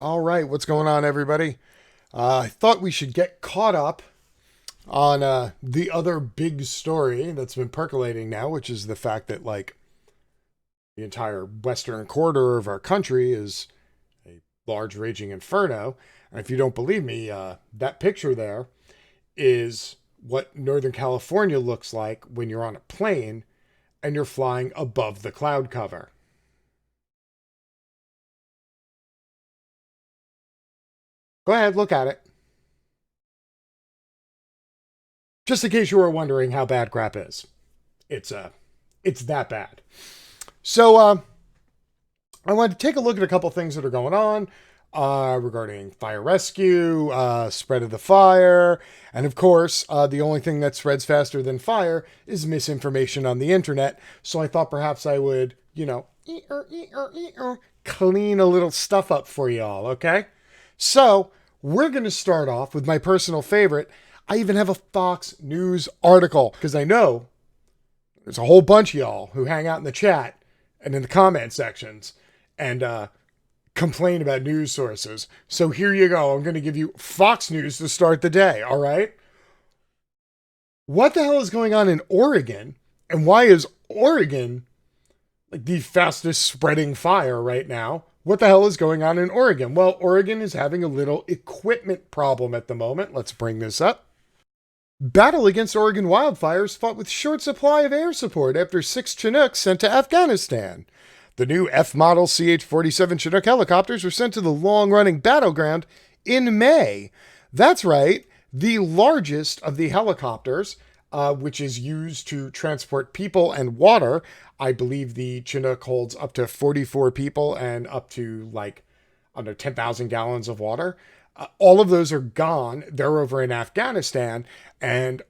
All right, what's going on, everybody? I thought we should get caught up on the other big story that's been percolating now, which is the fact that, like, the entire western corridor of our country is a large raging inferno. And if you don't believe me, that picture there is what Northern California looks like when you're on a plane and you're flying above the cloud cover. Go ahead, look at it. Just in case you were wondering how bad crap is. It's it's that bad. So I wanted to take a look at a couple things that are going on regarding fire rescue, spread of the fire, and of course, the only thing that spreads faster than fire is misinformation on the internet. So I thought perhaps I would, clean a little stuff up for y'all, okay? So we're going to start off with my personal favorite. I even have a Fox News article because I know there's a whole bunch of y'all who hang out in the chat and in the comment sections and complain about news sources. So here you go. I'm going to give you Fox News to start the day. All right. What the hell is going on in Oregon? And why is Oregon like the fastest spreading fire right now? What the hell is going on in Oregon? Well, Oregon is having a little equipment problem at the moment. Let's bring this up. Battle against Oregon wildfires fought with short supply of air support after 6 Chinooks sent to Afghanistan. The new F-model CH-47 Chinook helicopters were sent to the long-running battleground in May. That's right, the largest of the helicopters, which is used to transport people and water. I believe the Chinook holds up to 44 people and up to, like, I don't know, 10,000 gallons of water. All of those are gone. They're over in Afghanistan, and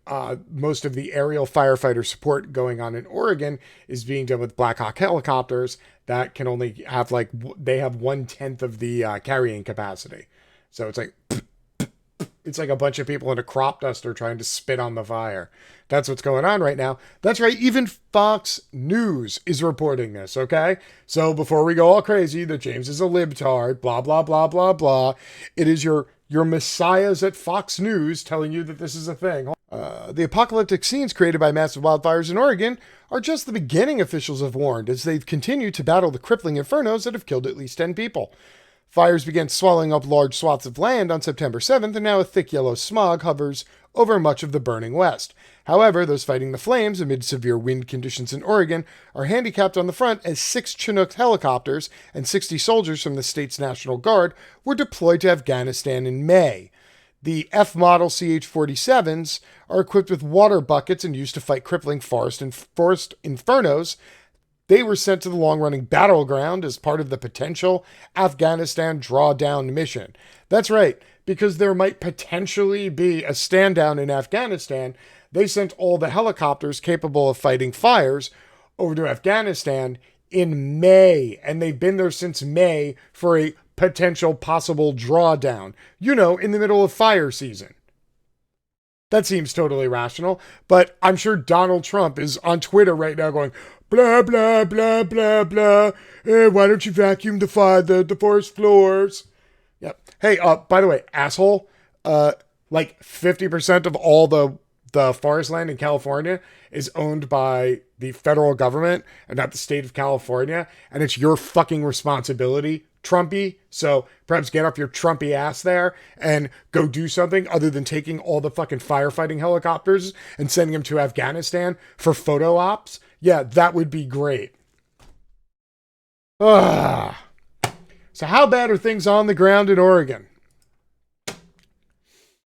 most of the aerial firefighter support going on in Oregon is being done with Black Hawk helicopters that can only have they have 1/10 of the carrying capacity. So it's like a bunch of people in a crop duster trying to spit on the fire. That's what's going on right now. That's right. Even Fox News is reporting this. Okay. So before we go all crazy that James is a libtard, blah, blah, blah, blah, blah. It is your messiahs at Fox News telling you that this is a thing. The apocalyptic scenes created by massive wildfires in Oregon are just the beginning, officials have warned, as they've continued to battle the crippling infernos that have killed at least 10 people. Fires began swallowing up large swaths of land on September 7th, and now a thick yellow smog hovers over much of the burning west. However, those fighting the flames amid severe wind conditions in Oregon are handicapped on the front as 6 Chinook helicopters and 60 soldiers from the state's National Guard were deployed to Afghanistan in May. The F-model CH-47s are equipped with water buckets and used to fight crippling forest infernos. They were sent to the long-running battleground as part of the potential Afghanistan drawdown mission. That's right, because there might potentially be a stand down in Afghanistan. They sent all the helicopters capable of fighting fires over to Afghanistan in May, and they've been there since May for a potential possible drawdown. You know, in the middle of fire season. That seems totally rational, but I'm sure Donald Trump is on Twitter right now going, blah, blah, blah, blah, blah. Why don't you vacuum the forest floors? Yep. Hey, by the way, asshole, like 50% of all the forest land in California is owned by the federal government and not the state of California, and it's your fucking responsibility, Trumpy. So perhaps get up your Trumpy ass there and go do something other than taking all the fucking firefighting helicopters and sending them to Afghanistan for photo ops. Yeah, that would be great. So how bad are things on the ground in Oregon?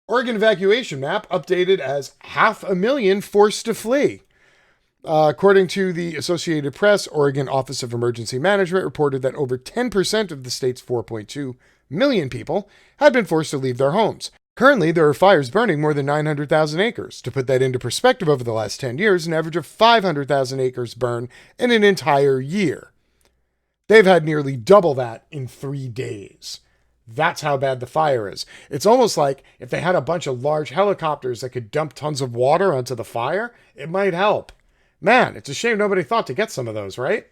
Oregon evacuation map updated as 500,000 forced to flee. According to the Associated Press, Oregon Office of Emergency Management reported that over 10% of the state's 4.2 million people had been forced to leave their homes. Currently, there are fires burning more than 900,000 acres. To put that into perspective, over the last 10 years, an average of 500,000 acres burn in an entire year. They've had nearly double that in 3 days. That's how bad the fire is. It's almost like if they had a bunch of large helicopters that could dump tons of water onto the fire, it might help. Man, it's a shame nobody thought to get some of those, right?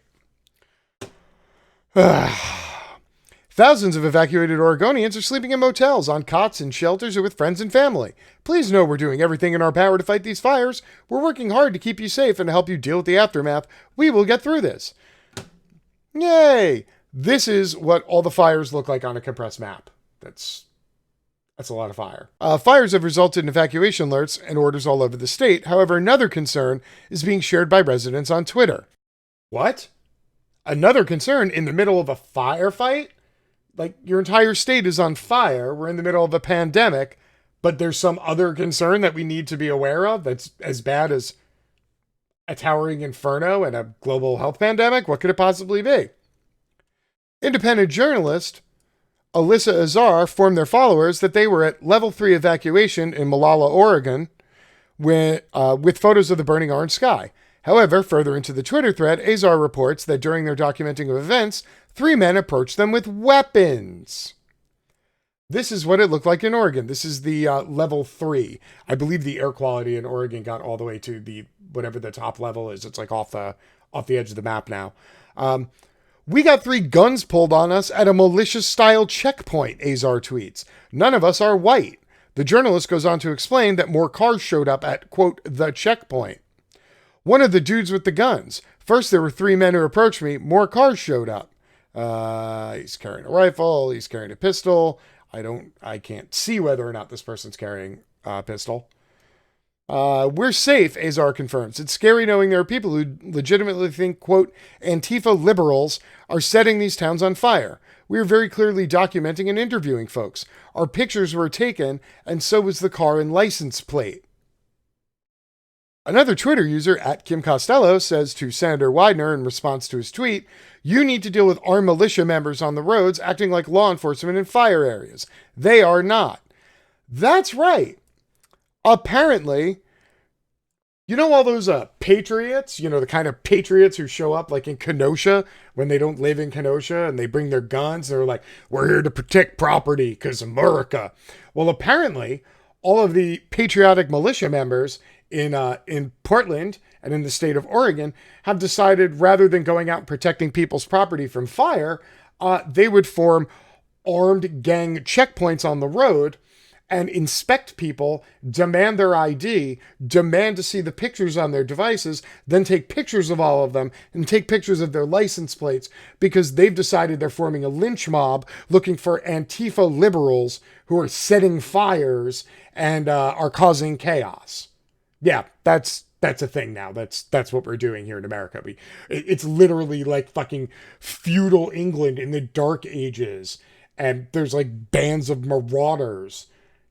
Thousands of evacuated Oregonians are sleeping in motels, on cots, in shelters, or with friends and family. Please know we're doing everything in our power to fight these fires. We're working hard to keep you safe and to help you deal with the aftermath. We will get through this. Yay! This is what all the fires look like on a compressed map. That's a lot of fire. Fires have resulted in evacuation alerts and orders all over the state. However, another concern is being shared by residents on Twitter. What? Another concern in the middle of a firefight? Like, your entire state is on fire. We're in the middle of a pandemic, but there's some other concern that we need to be aware of that's as bad as a towering inferno and a global health pandemic? What could it possibly be? Independent journalist Alyssa Azar informed their followers that they were at level 3 evacuation in Molalla, Oregon, with photos of the burning orange sky. However, further into the Twitter thread, Azar reports that during their documenting of events, 3 men approached them with weapons. This is what it looked like in Oregon. This is the level 3. I believe the air quality in Oregon got all the way to the whatever the top level is. It's like off the edge of the map now. We got 3 guns pulled on us at a militia-style checkpoint, Azar tweets. None of us are white. The journalist goes on to explain that more cars showed up at, quote, the checkpoint. One of the dudes with the guns. First, there were 3 men who approached me. More cars showed up. He's carrying a rifle. He's carrying a pistol. I can't see whether or not this person's carrying a pistol. We're safe, Azar confirms. It's scary knowing there are people who legitimately think, quote, Antifa liberals are setting these towns on fire. We are very clearly documenting and interviewing folks. Our pictures were taken, and so was the car and license plate. Another Twitter user, at Kim Costello, says to Senator Widener in response to his tweet, you need to deal with armed militia members on the roads acting like law enforcement in fire areas. They are not. That's right. Apparently, you know all those patriots, the kind of patriots who show up like in Kenosha when they don't live in Kenosha and they bring their guns. They're like, we're here to protect property because America. Well, apparently, all of the patriotic militia members in Portland and in the state of Oregon have decided rather than going out and protecting people's property from fire, they would form armed gang checkpoints on the road and inspect people, demand their ID, demand to see the pictures on their devices, then take pictures of all of them and take pictures of their license plates because they've decided they're forming a lynch mob looking for Antifa liberals who are setting fires and are causing chaos. Yeah, that's a thing now. That's what we're doing here in America. It's literally like fucking feudal England in the Dark Ages, and there's like bands of marauders,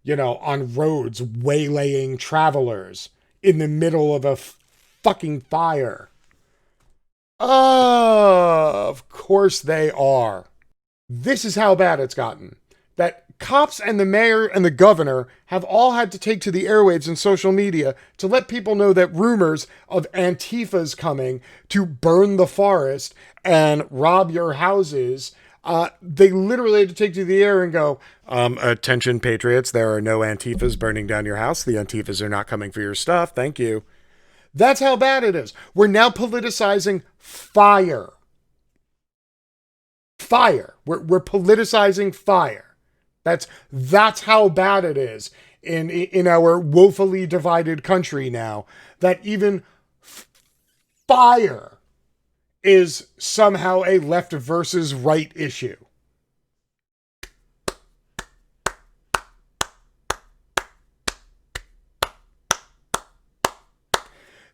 on roads waylaying travelers in the middle of a fucking fire. Of course they are. This is how bad it's gotten. That cops and the mayor and the governor have all had to take to the airwaves and social media to let people know that rumors of Antifa's coming to burn the forest and rob your houses. They literally had to take to the air and go, attention patriots, there are no Antifas burning down your house. The Antifas are not coming for your stuff. Thank you. That's how bad it is. We're now politicizing fire. Fire. We're politicizing fire. That's how bad it is in our woefully divided country now, that even fire is somehow a left versus right issue.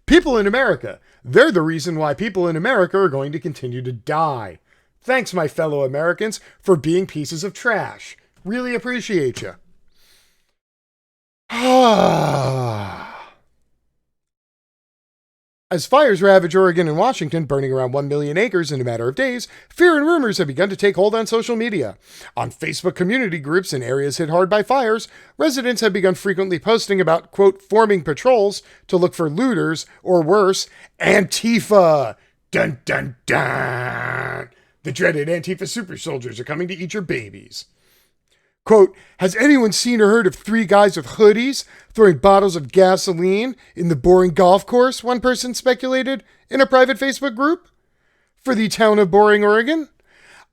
People in America, they're the reason why people in America are going to continue to die. Thanks, my fellow Americans, for being pieces of trash. Really appreciate you. As fires ravage Oregon and Washington, burning around 1 million acres in a matter of days, fear and rumors have begun to take hold on social media. On Facebook community groups in areas hit hard by fires, residents have begun frequently posting about, quote, forming patrols to look for looters, or worse, Antifa. Dun, dun, dun. The dreaded Antifa super soldiers are coming to eat your babies. Quote, has anyone seen or heard of 3 guys with hoodies throwing bottles of gasoline in the Boring golf course? One person speculated in a private Facebook group for the town of Boring, Oregon.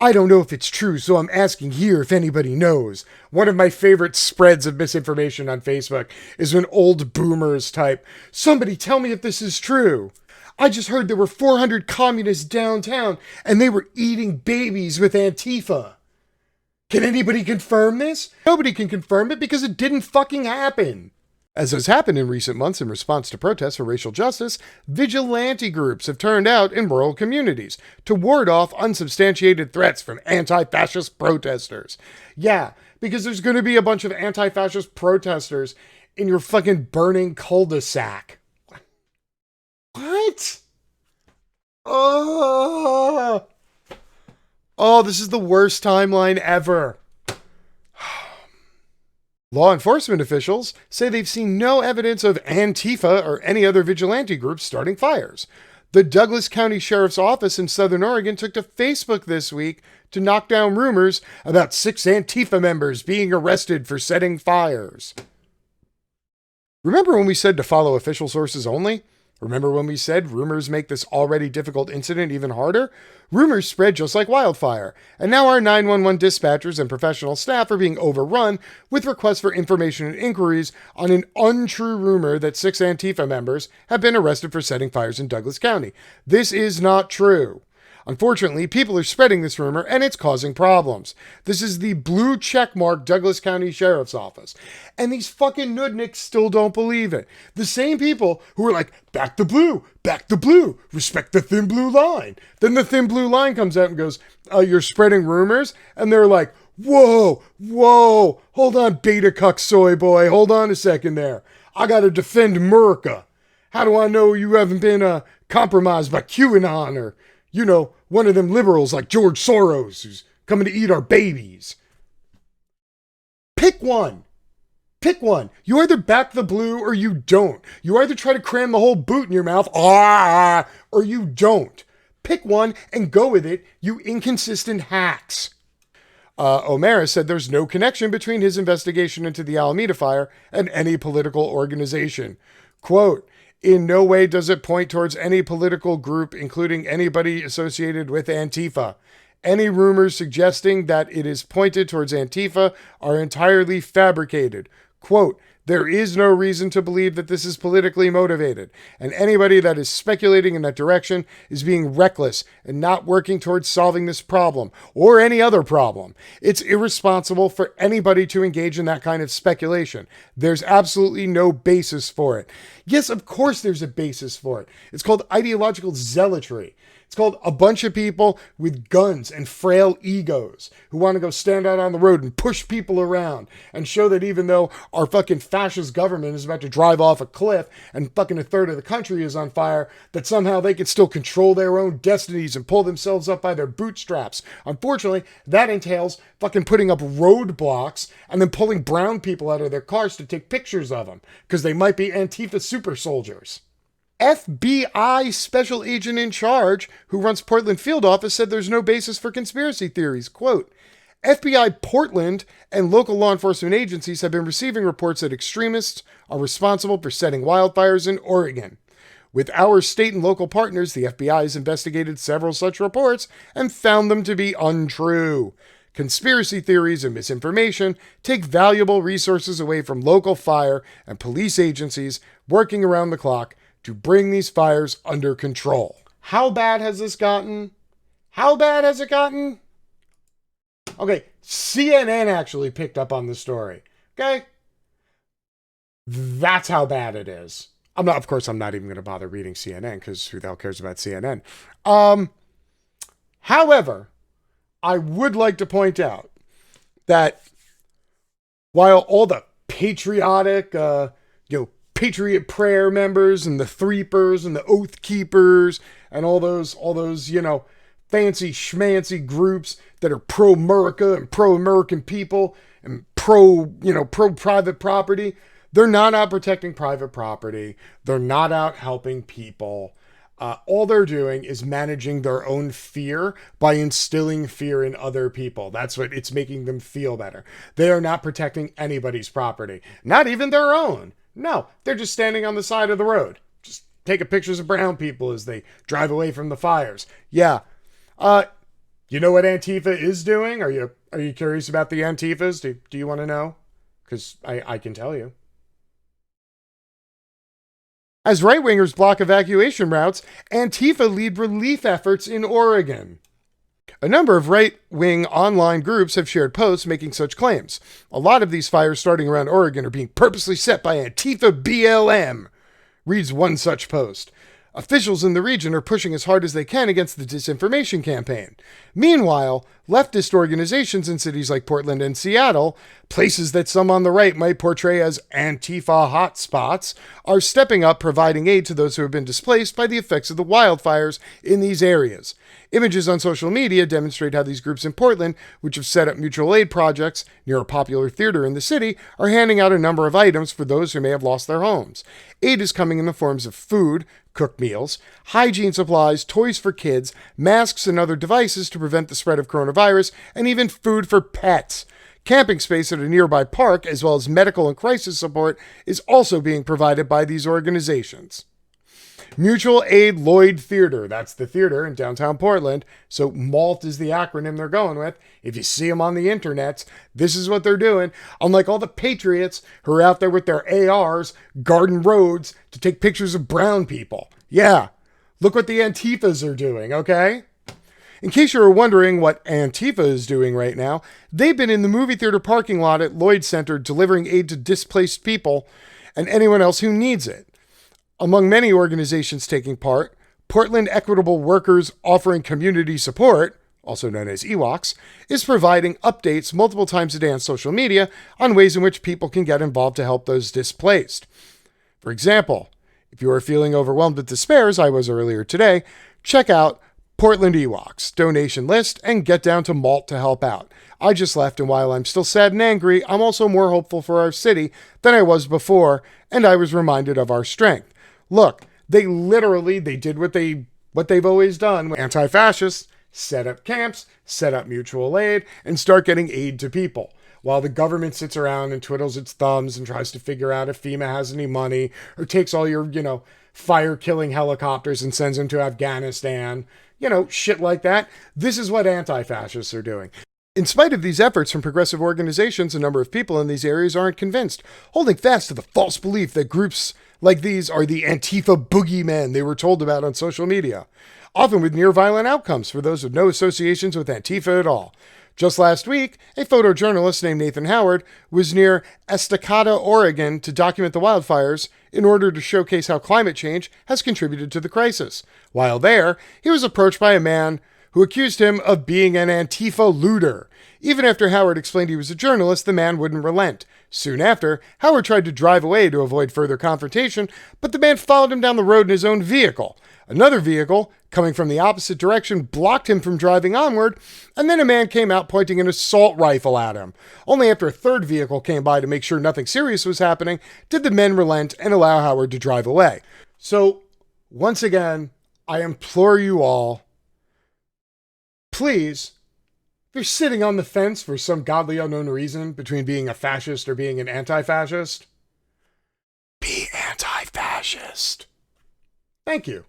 I don't know if it's true, so I'm asking here if anybody knows. One of my favorite spreads of misinformation on Facebook is when old boomers type, somebody tell me if this is true. I just heard there were 400 communists downtown and they were eating babies with Antifa. Can anybody confirm this? Nobody can confirm it because it didn't fucking happen. As has happened in recent months in response to protests for racial justice, vigilante groups have turned out in rural communities to ward off unsubstantiated threats from anti-fascist protesters. Yeah, because there's going to be a bunch of anti-fascist protesters in your fucking burning cul-de-sac. What? Oh, this is the worst timeline ever. Law enforcement officials say they've seen no evidence of Antifa or any other vigilante groups starting fires. The Douglas County Sheriff's Office in Southern Oregon took to Facebook this week to knock down rumors about 6 Antifa members being arrested for setting fires. Remember when we said to follow official sources only? Remember when we said rumors make this already difficult incident even harder? Rumors spread just like wildfire, and now our 911 dispatchers and professional staff are being overrun with requests for information and inquiries on an untrue rumor that 6 Antifa members have been arrested for setting fires in Douglas County. This is not true. Unfortunately, people are spreading this rumor and it's causing problems. This is the blue checkmark Douglas County Sheriff's Office. And these fucking nudniks still don't believe it. The same people who are like, back the blue, respect the thin blue line. Then the thin blue line comes out and goes, you're spreading rumors? And they're like, whoa, hold on, beta cuck soy boy, hold on a second there. I gotta defend America. How do I know you haven't been compromised by QAnon or one of them liberals like George Soros who's coming to eat our babies? Pick one. You either back the blue or you don't. You either try to cram the whole boot in your mouth, or you don't. Pick one and go with it, you inconsistent hacks. O'Mara said there's no connection between his investigation into the Alameda fire and any political organization. Quote, in no way does it point towards any political group, including anybody associated with Antifa. Any rumors suggesting that it is pointed towards Antifa are entirely fabricated. Quote, there is no reason to believe that this is politically motivated, and anybody that is speculating in that direction is being reckless and not working towards solving this problem or any other problem. It's irresponsible for anybody to engage in that kind of speculation. There's absolutely no basis for it. Yes, of course there's a basis for it. It's called ideological zealotry. It's called a bunch of people with guns and frail egos who want to go stand out on the road and push people around and show that even though our fucking fascist government is about to drive off a cliff and fucking a third of the country is on fire, that somehow they can still control their own destinies and pull themselves up by their bootstraps. Unfortunately, that entails fucking putting up roadblocks and then pulling brown people out of their cars to take pictures of them because they might be Antifa super soldiers. FBI special agent in charge who runs Portland field office said there's no basis for conspiracy theories. Quote, FBI Portland and local law enforcement agencies have been receiving reports that extremists are responsible for setting wildfires in Oregon. With our state and local partners, the FBI has investigated several such reports and found them to be untrue. Conspiracy theories and misinformation take valuable resources away from local fire and police agencies working around the clock to bring these fires under control. How bad has this gotten? How bad has it gotten? Okay, CNN actually picked up on the story. Okay? That's how bad it is. I'm not even going to bother reading CNN because who the hell cares about CNN? However, I would like to point out that while all the patriotic, Patriot Prayer members and the Threepers and the Oath Keepers and all those, fancy schmancy groups that are pro-America and pro-American people and pro-private property, they're not out protecting private property. They're not out helping people. All they're doing is managing their own fear by instilling fear in other people. That's what it's making them feel better. They are not protecting anybody's property, not even their own. No, they're just standing on the side of the road, taking pictures of brown people as they drive away from the fires. Yeah. You know what Antifa is doing? Are you curious about the Antifas? Do you want to know? Because I can tell you. As right wingers block evacuation routes, Antifa lead relief efforts in Oregon. A number of right wing online groups have shared posts making such claims. A lot of these fires starting around Oregon are being purposely set by Antifa BLM, reads one such post. Officials in the region are pushing as hard as they can against the disinformation campaign. Meanwhile, leftist organizations in cities like Portland and Seattle, places that some on the right might portray as Antifa hotspots, are stepping up providing aid to those who have been displaced by the effects of the wildfires in these areas. Images on social media demonstrate how these groups in Portland, which have set up mutual aid projects near a popular theater in the city, are handing out a number of items for those who may have lost their homes. Aid is coming in the forms of food, cooked meals, hygiene supplies, toys for kids, masks and other devices to prevent the spread of coronavirus, and even food for pets. Camping space at a nearby park, as well as medical and crisis support, is also being provided by these organizations. Mutual Aid Lloyd Theater. That's the theater in downtown Portland. So MALT is the acronym they're going with. If you see them on the internet, this is what they're doing. Unlike all the Patriots who are out there with their ARs, guarding roads to take pictures of brown people. Yeah, look what the Antifas are doing, okay? In case you were wondering what Antifa is doing right now, they've been in the movie theater parking lot at Lloyd Center delivering aid to displaced people and anyone else who needs it. Among many organizations taking part, Portland Equitable Workers Offering Community Support, also known as EWOCs, is providing updates multiple times a day on social media on ways in which people can get involved to help those displaced. For example, if you are feeling overwhelmed with despair, as I was earlier today, check out Portland EWOCs donation list and get down to MALT to help out. I just left, and while I'm still sad and angry, I'm also more hopeful for our city than I was before, and I was reminded of our strength. Look, they did what they've always done. Anti-fascists set up camps, set up mutual aid, and start getting aid to people. While the government sits around and twiddles its thumbs and tries to figure out if FEMA has any money or takes all your, fire-killing helicopters and sends them to Afghanistan, shit like that. This is what anti-fascists are doing. In spite of these efforts from progressive organizations, a number of people in these areas aren't convinced, holding fast to the false belief that groups like these are the Antifa boogeymen they were told about on social media, often with near-violent outcomes for those with no associations with Antifa at all. Just last week, a photojournalist named Nathan Howard was near Estacada, Oregon to document the wildfires in order to showcase how climate change has contributed to the crisis. While there, he was approached by a man who accused him of being an Antifa looter. Even after Howard explained he was a journalist, the man wouldn't relent. Soon after, Howard tried to drive away to avoid further confrontation, but the man followed him down the road in his own vehicle. Another vehicle, coming from the opposite direction, blocked him from driving onward, and then a man came out pointing an assault rifle at him. Only after a third vehicle came by to make sure nothing serious was happening did the men relent and allow Howard to drive away. So, once again, I implore you all, please, if you're sitting on the fence for some godly unknown reason between being a fascist or being an anti-fascist, be anti-fascist. Thank you.